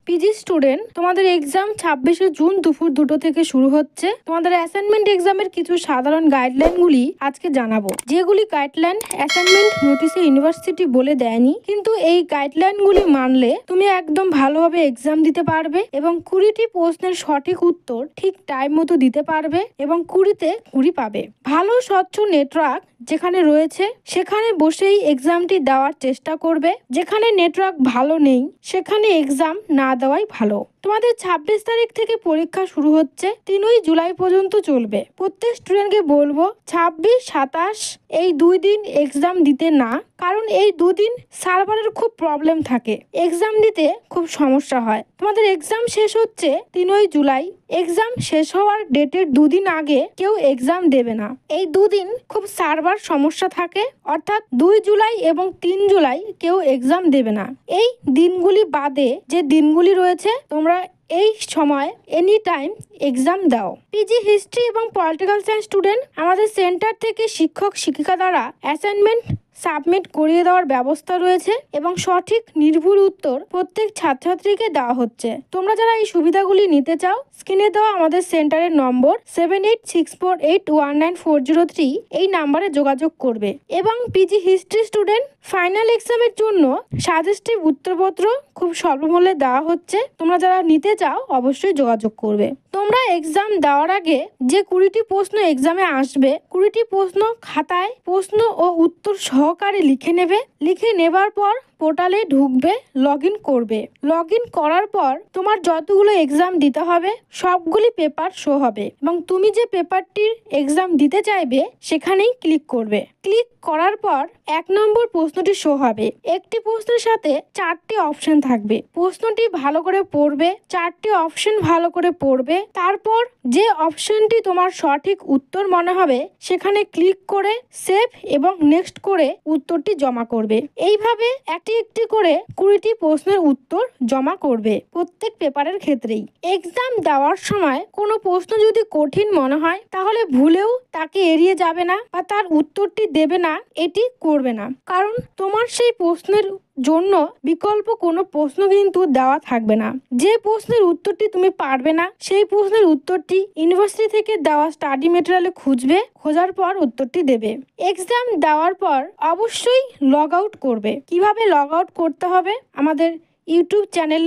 PG student, তোমাদের exam 26শে June দুপুর 2টো থেকে শুরু হচ্ছে। তোমাদের অ্যাসাইনমেন্ট এক্সামের কিছু সাধারণ গাইডলাইনগুলি আজকে জানাবো, যেগুলি গাইডলাইন অ্যাসাইনমেন্ট নোটিশে ইউনিভার্সিটি বলে দেয়নি, কিন্তু এই গাইডলাইনগুলি মানলে তুমি একদম ভালোভাবে এক্সাম দিতে পারবে এবং 20টি প্রশ্নের সঠিক উত্তর ঠিক টাইম মতো দিতে পারবে এবং 20তে 20 পাবে। ভালো স্বচ্ছ নেটওয়ার্ক যেখানে রয়েছে সেখানে বসেই এক্সামটি দেওয়ার চেষ্টা করবে। যেখানে নেটওয়ার্ক ভালো নেই সেখানে এক্সাম না দেওয়াই ভালো। তোমাদের 26 তারিখ থেকে পরীক্ষা শুরু হচ্ছে, 3ই জুলাই পর্যন্ত চলবে। প্রত্যেক স্টুডেন্টকে বলবো 26, 27 এই 2 দিন এক্সাম দিতে না, কারণ এই 2 দিন সার্ভারের খুব প্রবলেম থাকে, এক্সাম দিতে খুব সমস্যা হয়। তোমাদের এক্সাম শেষ হচ্ছে 3ই জুলাই। এক্সাম শেষ হওয়ার ডেটের 2 দিন আগে কেউ এক্সাম দেবে না। এই 2 দিন খুব সার্ভার সমস্যা থাকে, অর্থাৎ 2 জুলাই এবং 3 জুলাই কেউ এক্সাম দেবে না। এই দিনগুলি বাদে যে দিনগুলি রয়েছে তোমরা এই সময় এনি টাইম এক্সাম দাও। পিজি হিস্ট্রি এবং পলিটিক্যাল সায়েন্স স্টুডেন্ট, আমাদের সেন্টার থেকে শিক্ষক শিক্ষিকা দ্বারা অ্যাসাইনমেন্ট সাবমিট করিয়ে দেওয়ার ব্যবস্থা রয়েছে এবং সঠিক নির্ভুল উত্তর প্রত্যেক ছাত্রছাত্রীকে দেওয়া হচ্ছে। তোমরা যারা এই সুবিধাগুলি নিতে চাও, স্ক্রিনে দেওয়া আমাদের সেন্টারের নম্বর 7864819403 এই নাম্বারে যোগাযোগ করবে। এবং পিজি হিস্ট্রি স্টুডেন্ট, ফাইনাল এক্সামের জন্য সাজেস্টিভ উত্তরপত্র খুব স্বল্প মূল্যে দেওয়া হচ্ছে। তোমরা যারা নিতে চাও অবশ্যই যোগাযোগ করবে। তোমরা এক্সাম দেওয়ার আগে যে 20টি প্রশ্ন এক্সামে আসবে, 20টি প্রশ্ন খাতায় প্রশ্ন ও উত্তর সহকারে লিখে নেবে। লিখে নেবার পর পোর্টালে ঢুকবে, লগ ইন করবে। লগ ইন করার পর তোমার যতগুলো এক্সাম দিতে হবে সবগুলি পেপার শো হবে এবং তুমি যে পেপারটির এক্সাম দিতে চাইবে সেখানেই ক্লিক করবে। ক্লিক করার পর 1 নম্বর প্রশ্নটি শো হবে। একটি প্রশ্নের সাথে 4টি অপশন থাকবে। প্রশ্নটি ভালো করে পড়বে, 4টি অপশন ভালো করে পড়বে। তারপর যে অপশনটি তোমার সঠিক উত্তর মনে হবে সেখানে ক্লিক করে সেভ এবং নেক্সট করে উত্তরটি জমা করবে। এইভাবে একটি একটি করে 20টি প্রশ্নের উত্তর জমা করবে প্রত্যেক পেপারের ক্ষেত্রেই। এক্সাম দেওয়ার সময় কোনো প্রশ্ন যদি কঠিন মনে হয় তাহলে ভুলেও তাকে এড়িয়ে যাবে না বা তার উত্তরটি দেবে না, এটি করবে না, কারণ তোমার সেই প্রশ্নের জন্য বিকল্প কোনো প্রশ্ন কিন্তু দেওয়া থাকবে না। যে প্রশ্নের উত্তরটি তুমি পারবে না সেই প্রশ্নের উত্তরটি ইউনিভার্সিটি থেকে দেওয়া স্টাডি মেটেরিয়ালে খুঁজবে, খোঁজার পর উত্তরটি দেবে। এক্সাম দেওয়ার পর অবশ্যই লগ আউট করবে। কিভাবে লগ আউট করতে হবে আমাদের ইউটিউব চ্যানেল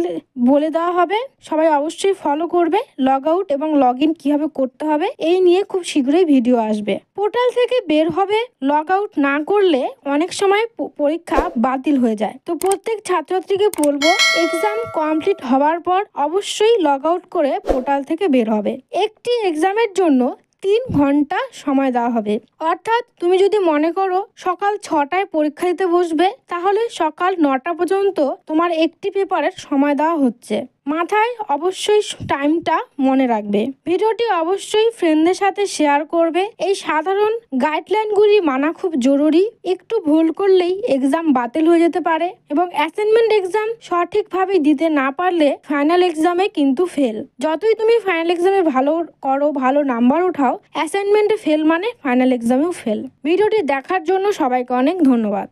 বলে দেওয়া হবে, সবাই অবশ্যই ফলো করবে। লগ আউট এবং লগ ইন কীভাবে করতে হবে এই নিয়ে খুব শীঘ্রই ভিডিও আসবে। পোর্টাল থেকে বের হবে। লগ আউট না করলে অনেক সময় পরীক্ষা বাতিল হয়ে যায়। তো প্রত্যেক ছাত্রছাত্রীকে বলবো এক্সাম কমপ্লিট হওয়ার পর অবশ্যই লগ আউট করে পোর্টাল থেকে বের হবে। একটি এক্সামের জন্য 3 ঘন্টা সময় দেওয়া হবে। অর্থাৎ তুমি যদি মনে করো সকাল 6টায় পরীক্ষা দিতে বসবে, তাহলে সকাল 9টা পর্যন্ত তোমার একটি পেপারের সময় দেওয়া হচ্ছে। মাথায় অবশ্যই টাইমটা মনে রাখবে। ভিডিওটি অবশ্যই ফ্রেন্ডদের সাথে শেয়ার করবে। এই সাধারণ গাইডলাইনগুলি মানা খুব জরুরি। একটু ভুল করলেই এক্সাম বাতিল হয়ে যেতে পারে এবং অ্যাসাইনমেন্ট এক্সাম সঠিকভাবে দিতে না পারলে ফাইনাল এক্সামে কিন্তু ফেল। যতই তুমি ফাইনাল এক্সামে ভালো করো, ভালো নাম্বার উঠাও, অ্যাসাইনমেন্টে ফেল মানে ফাইনাল এক্সামেও ফেল। ভিডিওটি দেখার জন্য সবাইকে অনেক ধন্যবাদ।